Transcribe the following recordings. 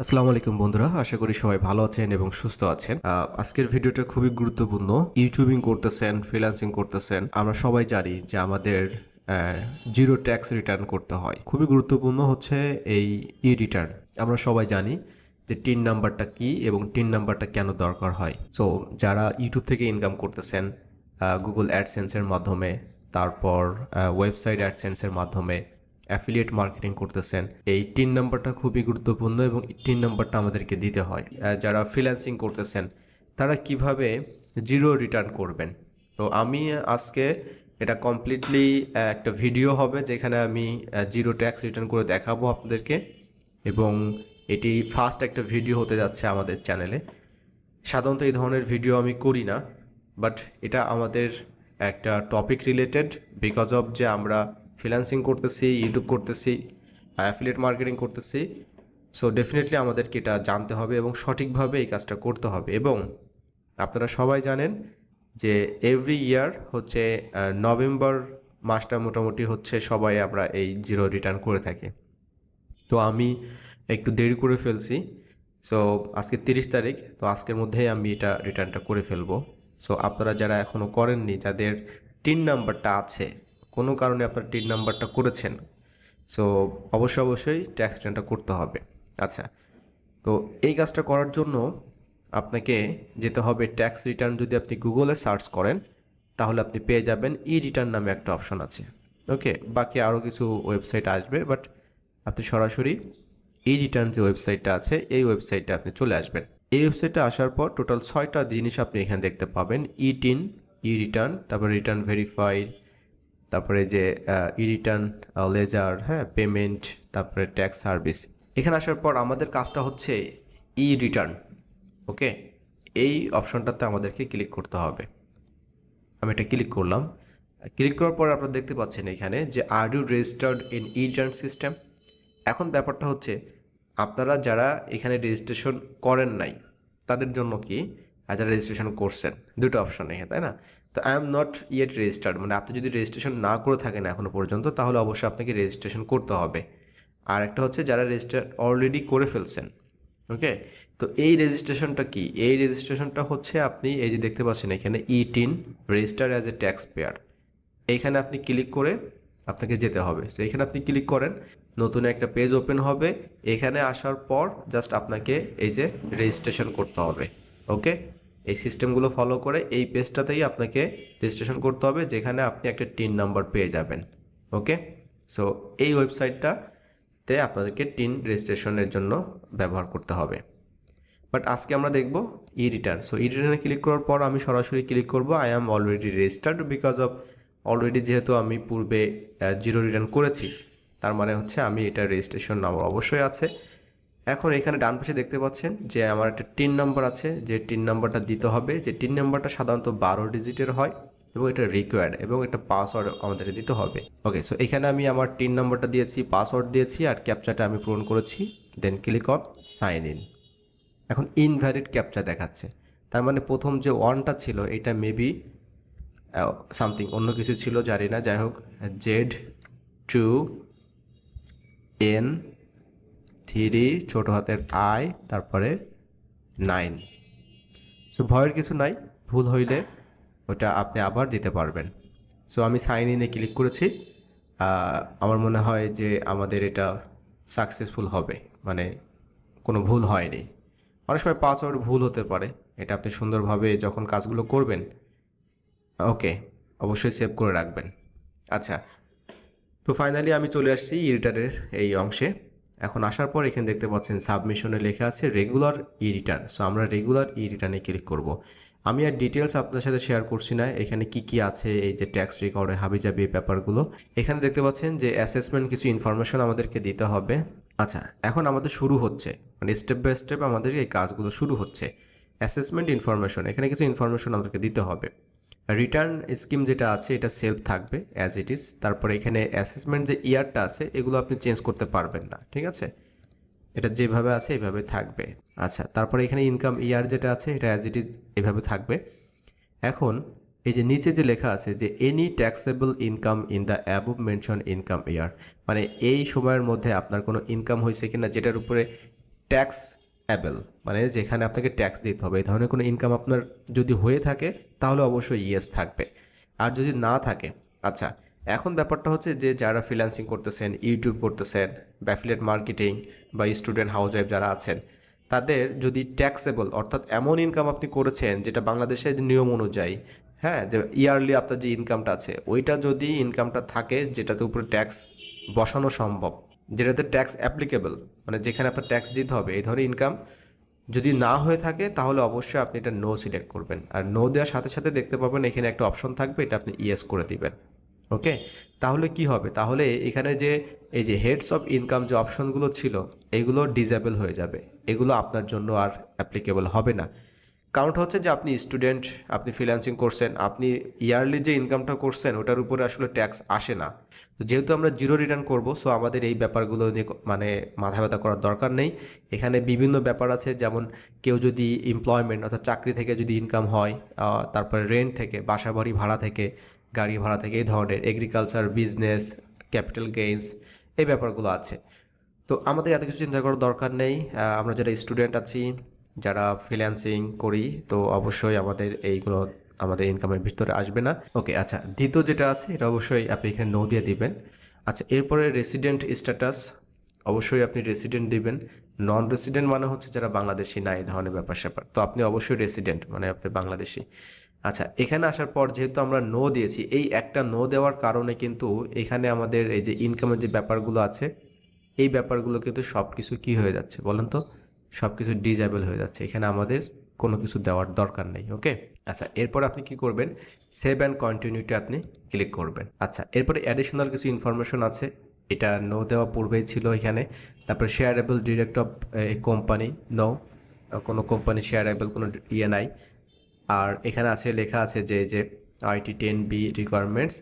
আসসালামু আলাইকুম বন্ধুরা, আশা করি সবাই ভালো আছেন এবং সুস্থ আছেন। আজকের ভিডিওটা খুবই গুরুত্বপূর্ণ। ইউটিউবিং করতেছেন, ফ্রিল্যান্সিং করতেছেন, আমরা সবাই জানি যে আমাদের জিরো ট্যাক্স রিটার্ন করতে হয়। খুবই গুরুত্বপূর্ণ হচ্ছে এই ই রিটার্ন। আমরা সবাই জানি যে টিন নাম্বারটা কি এবং টিন নাম্বারটা কেন দরকার হয়। সো যারা ইউটিউব থেকে ইনকাম করতেছেন, গুগল অ্যাডসেন্সের মাধ্যমে, তারপর ওয়েবসাইট অ্যাডসেন্সের মাধ্যমে অ্যাফিলিয়েট মার্কেটিং করতেছেন, এই টিন নাম্বারটা খুবই গুরুত্বপূর্ণ এবং টিন নাম্বারটা আমাদেরকে দিতে হয়। যারা ফ্রিল্যান্সিং করতেছেন তারা কিভাবে জিরো রিটার্ন করবেন, তো আমি আজকে এটা কমপ্লিটলি একটা ভিডিও হবে যেখানে আমি জিরো ট্যাক্স রিটার্ন করে দেখাবো আপনাদেরকে, এবং এটি ফার্স্ট একটা ভিডিও হতে যাচ্ছে আমাদের চ্যানেলে। সাধারণত এই ধরনের ভিডিও আমি করি না, বাট এটা আমাদের একটা টপিক রিলেটেড, বিকজ অফ যে আমরা ফ্রিল্যান্সিং করতেছি, ইউটিউব করতেছি, অ্যাফিলিয়েট মার্কেটিং করতেছি। সো ডেফিনেটলি আমাদেরকে এটা জানতে হবে এবং সঠিকভাবে এই কাজটা করতে হবে। এবং আপনারা সবাই জানেন যে এভরি ইয়ার হচ্ছে নভেম্বর মাসটা মোটামুটি হচ্ছে সবাই আমরা এই জিরো রিটার্ন করে থাকি। তো আমি একটু দেরি করে ফেলছি। সো আজকে 30 তারিখ, তো আজকের মধ্যেই আমি এটা রিটার্নটা করে ফেলবো। সো আপনারা যারা এখনও করেননি, যাদের টিন নাম্বারটা আছে, কোনো কারণে আপনার টিন নাম্বারটা করেছেন, সো অবশ্যই ট্যাক্স রিটার্নটা করতে হবে। আচ্ছা, তো এই কাজটা করার জন্য আপনাকে যেতে হবে ট্যাক্স রিটার্ন। যদি আপনি গুগলে সার্চ করেন তাহলে আপনি পেয়ে যাবেন ই রিটার্ন নামে একটা অপশন আছে। ওকে, বাকি আরও কিছু ওয়েবসাইট আসবে, বাট আপনি সরাসরি ই রিটার্ন যে ওয়েবসাইটটা আছে এই ওয়েবসাইটে আপনি চলে আসবেন। এই ওয়েবসাইটে আসার পর টোটাল 6টা জিনিস আপনি এখানে দেখতে পাবেন: ই টিন, ই রিটার্ন, তারপরে রিটার্ন ভেরিফাইড, তারপরে যে ই রিটার্ন লেজার, হ্যাঁ, পেমেন্ট, তারপরে ট্যাক্স সার্ভিস। এখানে আসার পর আমাদের কাজটা হচ্ছে ই রিটার্ন। ওকে, এই অপশনটাতে আমাদেরকে ক্লিক করতে হবে। আমি এটা ক্লিক করলাম। ক্লিক করার পর আপনারা দেখতে পাচ্ছেন এখানে যে are you registered in e return system. এখন ব্যাপারটা হচ্ছে, আপনারা যারা এখানে রেজিস্ট্রেশন করেন নাই তাদের জন্য কি, আর যারা রেজিস্ট্রেশন করছেন, দুটো অপশন এখানে, তাই না? তো I am not yet registered, মানে আপনি যদি রেজিস্ট্রেশন না করে থাকেন এখনও পর্যন্ত, তাহলে অবশ্যই আপনাকে রেজিস্ট্রেশন করতে হবে। আর একটা হচ্ছে যারা রেজিস্টার অলরেডি করে ফেলছেন। ওকে, তো এই রেজিস্ট্রেশনটা কি? এই রেজিস্ট্রেশনটা হচ্ছে আপনি এই যে দেখতে পাচ্ছেন এখানে E TIN register as a tax payer, এইখানে আপনি ক্লিক করে আপনাকে যেতে হবে। তো এখানে আপনি ক্লিক করেন, নতুন একটা পেজ ওপেন হবে। এখানে আসার পর জাস্ট আপনাকে এই যে রেজিস্ট্রেশন করতে হবে। ওকে, এই সিস্টেমগুলো ফলো করে এই পেজটাতেই আপনাকে রেজিস্ট্রেশন করতে হবে, যেখানে আপনি একটা টিন নাম্বার পেয়ে যাবেন। ওকে, সো এই ওয়েবসাইটটাতে আপনাদেরকে টিন রেজিস্ট্রেশনের জন্য ব্যবহার করতে হবে। বাট আজকে আমরা দেখব ই রিটার্ন। সো ই রিটার্নে ক্লিক করার পর আমি সরাসরি ক্লিক করব I am already registered, because of already যেহেতু আমি পূর্বে জিরো রিটার্ন করেছি, তার মানে হচ্ছে আমি এটা রেজিস্ট্রেশন আমার অবশ্যই আছে। এখন এখানে ডান পাশে দেখতে পাচ্ছেন যে আমার একটা টিন নাম্বার আছে, যে টিন নাম্বারটা দিতে হবে। যে টিন নাম্বারটা সাধারণত 12 ডিজিটের হয় এবং এটা রিকোয়ার্ড, এবং এটা পাসওয়ার্ড আমাদেরকে দিতে হবে। ওকে, সো এখানে আমি আমার টিন নাম্বারটা দিয়েছি, পাসওয়ার্ড দিয়েছি, আর ক্যাপচাটা আমি পূরণ করেছি। দেন ক্লিক অন সাইন ইন। এখন ইনভ্যালিড ক্যাপচা দেখাচ্ছে, তার মানে প্রথম যে ওয়ানটা ছিল এটা মেবি সামথিং অন্য কিছু ছিল, জানি না। যাই হোক, Z2N3 ছোট হাতের I, তারপরে 9। সো ভয়ের কিছু নাই, ভুল হইলে ওটা আপনি আবার দিতে পারবেন। সো আমি সাইন ইনে ক্লিক করেছি। আমার মনে হয় যে আমাদের এটা সাকসেসফুল হবে, মানে কোনো ভুল হয়নি। অনেক সময় পাসওয়ার্ড ভুল হতে পারে, এটা আপনি সুন্দরভাবে যখন কাজগুলো করবেন, ওকে, অবশ্যই সেভ করে রাখবেন। আচ্ছা, তো ফাইনালি আমি চলে আসছি ই রিটার্নের এই অংশে। এখন আসার পর এখানে দেখতে পাচ্ছেন সাবমিশনে লেখা আছে রেগুলার ই রিটার্ন। সো আমরা রেগুলার ই রিটার্নে ক্লিক করব। আমি আর ডিটেলস আপনাদের সাথে শেয়ার করছি না, এখানে কি আছে, এই যে ট্যাক্স রেকর্ডের হাবিজাবি ব্যাপারগুলো এখানে দেখতে পাচ্ছেন যে অ্যাসেসমেন্ট কিছু ইনফরমেশন আমাদেরকে দিতে হবে। আচ্ছা, এখন আমাদের শুরু হচ্ছে, মানে স্টেপ বাই স্টেপ আমাদের এই কাজগুলো শুরু হচ্ছে। অ্যাসেসমেন্ট ইনফরমেশন, এখানে কিছু ইনফরমেশন আমাদেরকে দিতে হবে। রিটার্ন স্কিম যেটা আছে এটা সেলফ থাকবে অ্যাজ ইট ইজ। তারপরে এখানে অ্যাসেসমেন্ট যে ইয়ারটা আছে এগুলো আপনি চেঞ্জ করতে পারবেন না, ঠিক আছে? এটা যেভাবে আছে এভাবে থাকবে। আচ্ছা, তারপরে এখানে ইনকাম ইয়ার যেটা আছে এটা অ্যাজ ইট ইজ এভাবে থাকবে। এখন এই যে নিচে যে লেখা আছে যে any taxable income in the above mention income ইয়ার, মানে এই সময়ের মধ্যে আপনার কোনো ইনকাম হয়েছে কিনা যেটার উপরে ট্যাক্স অ্যাবেল, মানে যেখানে আপনাকে ট্যাক্স দিতে হবে, এই ধরনের কোনো ইনকাম আপনার যদি হয়ে থাকে তাহলে অবশ্যই ইয়েস থাকবে। আর যদি না থাকে, আচ্ছা এখন ব্যাপারটা হচ্ছে যে যারা ফ্রিল্যান্সিং করতেছেন, ইউটিউব করতেছেন, বা অ্যাফিলিয়েট মার্কেটিং বা স্টুডেন্ট হাউসওয়াইফ যারা আছেন, তাদের যদি ট্যাক্সেবল অর্থাৎ এমন ইনকাম আপনি করেছেন যেটা বাংলাদেশের নিয়ম অনুযায়ী, হ্যাঁ, যে ইয়ারলি আপনার যে ইনকামটা আছে ওইটা যদি ইনকামটা থাকে যেটাতে উপরে ট্যাক্স বসানো সম্ভব, যেটাতে ট্যাক্স অ্যাপ্লিকেবল, মানে যেখানে আপনার ট্যাক্স দিতে হবে, এই ধরনের ইনকাম যদি না হয়ে থাকে তাহলে অবশ্যই আপনি এটা নো সিলেক্ট করবেন। আর নো দেওয়ার সাথে সাথে দেখতে পাবেন এখানে একটা অপশন থাকবে, এটা আপনি ইয়েস করে দিবেন। ওকে, তাহলে কি হবে, তাহলে এখানে যে এই যে হেডস অফ ইনকাম যে অপশনগুলো ছিল এগুলো ডিসেবল হয়ে যাবে, এগুলো আপনার জন্য আর অ্যাপ্লিকেবল হবে না। কারণটা হচ্ছে যে আপনি স্টুডেন্ট, আপনি ফ্রিল্যান্সিং করছেন, আপনি ইয়ারলি যে ইনকামটা করছেন ওটার উপরে আসলে ট্যাক্স আসে না। তো যেহেতু আমরা জিরো রিটার্ন করব, সো আমাদের এই ব্যাপারগুলো নিয়ে মানে মাথা ব্যথা করার দরকার নেই। এখানে বিভিন্ন ব্যাপার আছে, যেমন কেউ যদি এমপ্লয়মেন্ট অর্থাৎ চাকরি থেকে যদি ইনকাম হয়, তারপরে রেন্ট থেকে, বাসা বাড়ি ভাড়া থেকে, গাড়ি ভাড়া থেকে, এই ধরনের এগ্রিকালচার, বিজনেস, ক্যাপিটাল গেইনস, এই ব্যাপারগুলো আছে। তো আমাদের এত কিছু চিন্তা করার দরকার নেই। আমরা যারা স্টুডেন্ট আছি, যারা ফ্রিল্যান্সিং করি, তো অবশ্যই আমাদের এইগুলো আমাদের ইনকামের ভিতরে আসবে না। ওকে, আচ্ছা দ্বিতীয় যেটা আছে এটা অবশ্যই আপনি এখানে নো দিয়ে দিবেন। আচ্ছা এরপরে রেসিডেন্ট স্ট্যাটাস, অবশ্যই আপনি রেসিডেন্ট দিবেন। নন রেসিডেন্ট মানে হচ্ছে যারা বাংলাদেশি না, এই ধরনের ব্যাপার স্যাপার, তো আপনি অবশ্যই রেসিডেন্ট মানে আপনি বাংলাদেশি। আচ্ছা এখানে আসার পর যেহেতু আমরা নো দিয়েছি, এই একটা নো দেওয়ার কারণে কিন্তু এখানে আমাদের এই যে ইনকামের যে ব্যাপারগুলো আছে এই ব্যাপারগুলো কিন্তু সব কিছু কী হয়ে যাচ্ছে বলেন তো, সব কিছু ডিজেবল হয়ে যাচ্ছে, এখানে আমাদের কোনো কিছু দেওয়ার দরকার নেই। ওকে, আচ্ছা এরপর আপনি কি করবেন, সেভ অ্যান্ড কন্টিনিউতে আপনি ক্লিক করবেন। আচ্ছা এরপরে অ্যাডিশনাল কিছু ইনফরমেশন আছে, এটা নো দেওয়া পূর্বেই ছিল এখানে। তারপরে shareable direct of a company, no, কোনো কোম্পানি শেয়ারেবল কোনো ইয়ে নাই। আর এখানে আছে, লেখা আছে যে IT 10B requirements,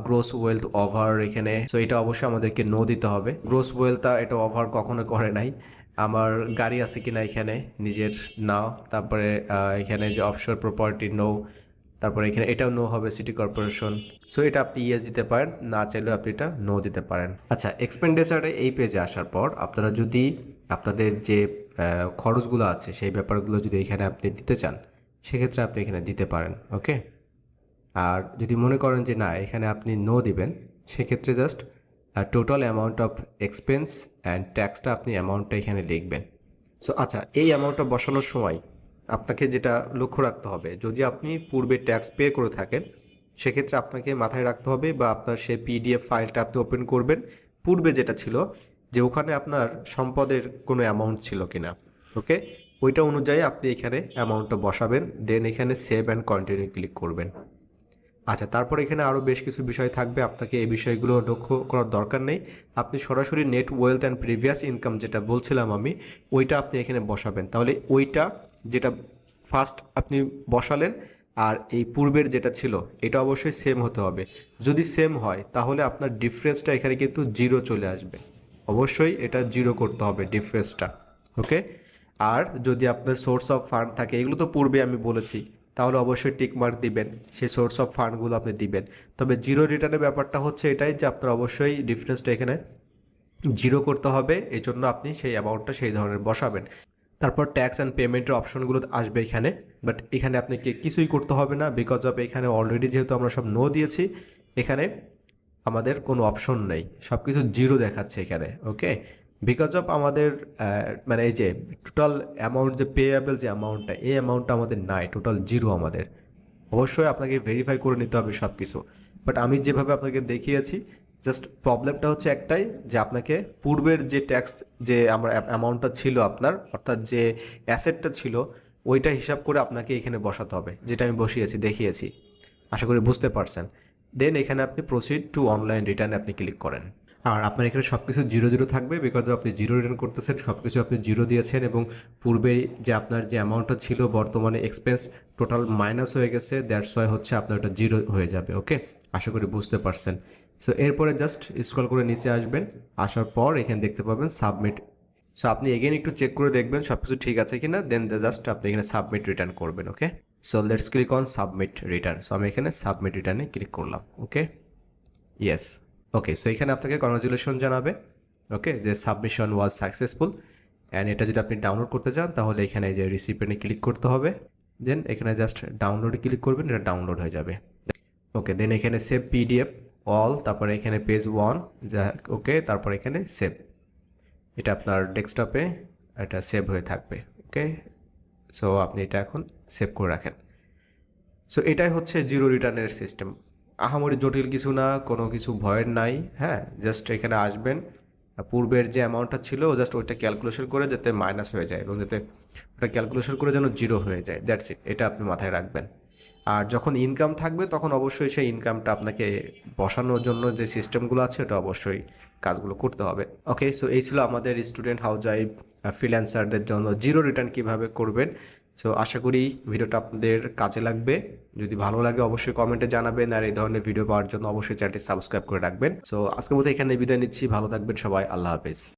gross wealth over, এখানে সো এটা অবশ্যই আমাদেরকে নো দিতে হবে। গ্রোস ওয়েলথটা এটা ওভার কখনো করে নাই। আমার গাড়ি আছে কিনা এখানে নিজের, নাও। তারপরে এখানে যে অফশোর প্রপার্টি, নো। তারপরে এখানে এটাও নো হবে, সিটি কর্পোরেশন। সো এটা আপনি ইয়েস দিতে পারেন, না চাইলেও আপনি এটা নো দিতে পারেন। আচ্ছা এক্সপেন্ডিচারে এই পেজে আসার পর আপনারা যদি আপনাদের যে খরচগুলো আছে সেই ব্যাপারগুলো যদি এখানে আপনি দিতে চান, সেক্ষেত্রে আপনি এখানে দিতে পারেন। ওকে, আর যদি মনে করেন যে না এখানে আপনি নো দিবেন, সেক্ষেত্রে just total amount of expense and ট্যাক্সটা আপনি অ্যামাউন্টটা এখানে লিখবেন। সো আচ্ছা এই অ্যামাউন্টটা বসানোর সময় আপনাকে যেটা লক্ষ্য রাখতে হবে, যদি আপনি পূর্বে ট্যাক্স পে করে থাকেন সেক্ষেত্রে আপনাকে মাথায় রাখতে হবে, বা আপনার সেই পিডিএফ ফাইলটা আপনি ওপেন করবেন, পূর্বে যেটা ছিল যে ওখানে আপনার সম্পদের কোনো অ্যামাউন্ট ছিল কিনা। ওকে, ওইটা অনুযায়ী আপনি এখানে অ্যামাউন্টটা বসাবেন, দেন এখানে সেভ অ্যান্ড কন্টিনিউ ক্লিক করবেন। আচ্ছা তারপর এখানে আরও বেশ কিছু বিষয় থাকবে, আপনাকে এই বিষয়গুলো লক্ষ্য করার দরকার নেই। আপনি সরাসরি net wealth and previous income যেটা বলছিলাম আমি, ওইটা আপনি এখানে বসাবেন। তাহলে ওইটা যেটা ফার্স্ট আপনি বসালেন, আর এই পূর্বের যেটা ছিল এটা অবশ্যই সেম হতে হবে। যদি সেম হয় তাহলে আপনার ডিফারেন্সটা এখানে কিন্তু জিরো চলে আসবে, অবশ্যই এটা জিরো করতে হবে ডিফারেন্সটা। ওকে, আর যদি আপনার সোর্স অফ ফান্ড থাকে, এগুলো তো পূর্বে আমি বলেছি, তাহলে অবশ্যই টিক মার্ক দিবেন, সেই সোর্স অফ ফান্ডগুলো আপনি দিবেন। তবে জিরো রিটার্নের ব্যাপারটা হচ্ছে এটাই যে আপনার অবশ্যই ডিফারেন্সটা এখানে জিরো করতে হবে, এই জন্য আপনি সেই অ্যামাউন্টটা সেই ধরনের বসাবেন। তারপর ট্যাক্স অ্যান্ড পেমেন্টের অপশনগুলো আসবে এখানে, বাট এখানে আপনাকে কিছুই করতে হবে না, বিকজ অফ এখানে অলরেডি যেহেতু আমরা সব নো দিয়েছি, এখানে আমাদের কোনো অপশন নেই, সব কিছু জিরো দেখাচ্ছে এখানে। ওকে, বিকজ অফ আমাদের মানে এই যে টোটাল অ্যামাউন্ট যে পেয়েবল যে অ্যামাউন্টটা, এই অ্যামাউন্টটা আমাদের নাই, টোটাল জিরো আমাদের। অবশ্যই আপনাকে ভেরিফাই করে নিতে হবে সব কিছু, বাট আমি যেভাবে আপনাকে দেখিয়েছি, জাস্ট প্রবলেমটা হচ্ছে একটাই যে আপনাকে পূর্বের যে ট্যাক্স যে আমরা অ্যামাউন্টটা ছিল আপনার, অর্থাৎ যে অ্যাসেটটা ছিল ওইটা হিসাব করে আপনাকে এখানে বসাতে হবে, যেটা আমি বসিয়েছি দেখিয়েছি। আশা করি বুঝতে পারছেন। দেন এখানে আপনি প্রসিড টু অনলাইন রিটার্নে আপনি ক্লিক করেন। আর আপনার এখানে সব কিছু জিরো জিরো থাকবে, বিকজ আপনি জিরো রিটার্ন করতেছেন, সব কিছু আপনি জিরো দিয়েছেন, এবং পূর্বে যে আপনার যে অ্যামাউন্টটা ছিল বর্তমানে এক্সপেন্স টোটাল মাইনাস হয়ে গেছে, দ্যাটস ওয়াই হচ্ছে আপনার ওটা জিরো হয়ে যাবে। ওকে, আশা করি বুঝতে পারছেন। সো এরপরে জাস্ট স্ক্রল করে নিচে আসবেন, আসার পর এখানে দেখতে পাবেন সাবমিট। সো আপনি এগেন একটু চেক করে দেখবেন সব কিছু ঠিক আছে কিনা, দেন জাস্ট আপনি এখানে সাবমিট রিটার্ন করবেন। Okay, so let's click on submit return. So আমি এখানে সাবমিট রিটার্নে ক্লিক করলাম। ওকে, ইয়েস। ওকে, সো এখানে আপনাকে কনগ্রাচুলেশন জানাবে, ওকে, যে সাবমিশন ওয়াজ সাকসেসফুল। অ্যান্ড এটা যদি আপনি ডাউনলোড করতে চান তাহলে এখানে যে রিসিপেন্টে ক্লিক করতে হবে, দেন এখানে জাস্ট ডাউনলোডে ক্লিক করবেন, এটা ডাউনলোড হয়ে যাবে। ওকে, দেন এখানে সেভ পিডিএফ অল, তারপরে এখানে পেজ 1, যা ওকে, তারপর এখানে সেভ। এটা আপনার ডেস্কটপে এটা সেভ হয়ে থাকবে। ওকে, সো আপনি এটা এখন সেভ করে রাখেন। সো এটাই হচ্ছে জিরো রিটার্নের সিস্টেম। আহামরি জটিল কিছু না, কোনো কিছু ভয়ের নাই। হ্যাঁ, জাস্ট এখানে আসবেন, পূর্বের যে অ্যামাউন্টটা ছিল জাস্ট ওইটা ক্যালকুলেশন করে যাতে মাইনাস হয়ে যায় এবং যাতে ওটা ক্যালকুলেশন করে যেন জিরো হয়ে যায়, দ্যাটস ইট। এটা আপনি মাথায় রাখবেন। আর যখন ইনকাম থাকবে তখন অবশ্যই সেই ইনকামটা আপনাকে বসানোর জন্য যে সিস্টেমগুলো আছে ওটা অবশ্যই কাজগুলো করতে হবে। ওকে, সো এই ছিল আমাদের স্টুডেন্ট হাউসওয়াইফ ফ্রিল্যান্সারদের জন্য জিরো রিটার্ন কীভাবে করবেন। সো আশা করি ভিডিওটা আপনাদের কাজে লাগবে। যদি ভালো লাগে অবশ্যই কমেন্টে জানাবেন, আর এই ধরনের ভিডিও পাওয়ার জন্য অবশ্যই চ্যানেলটি সাবস্ক্রাইব করে রাখবেন। সো আজকের মতো এখানে বিদায় নিচ্ছি, ভালো থাকবেন সবাই, আল্লাহ হাফেজ।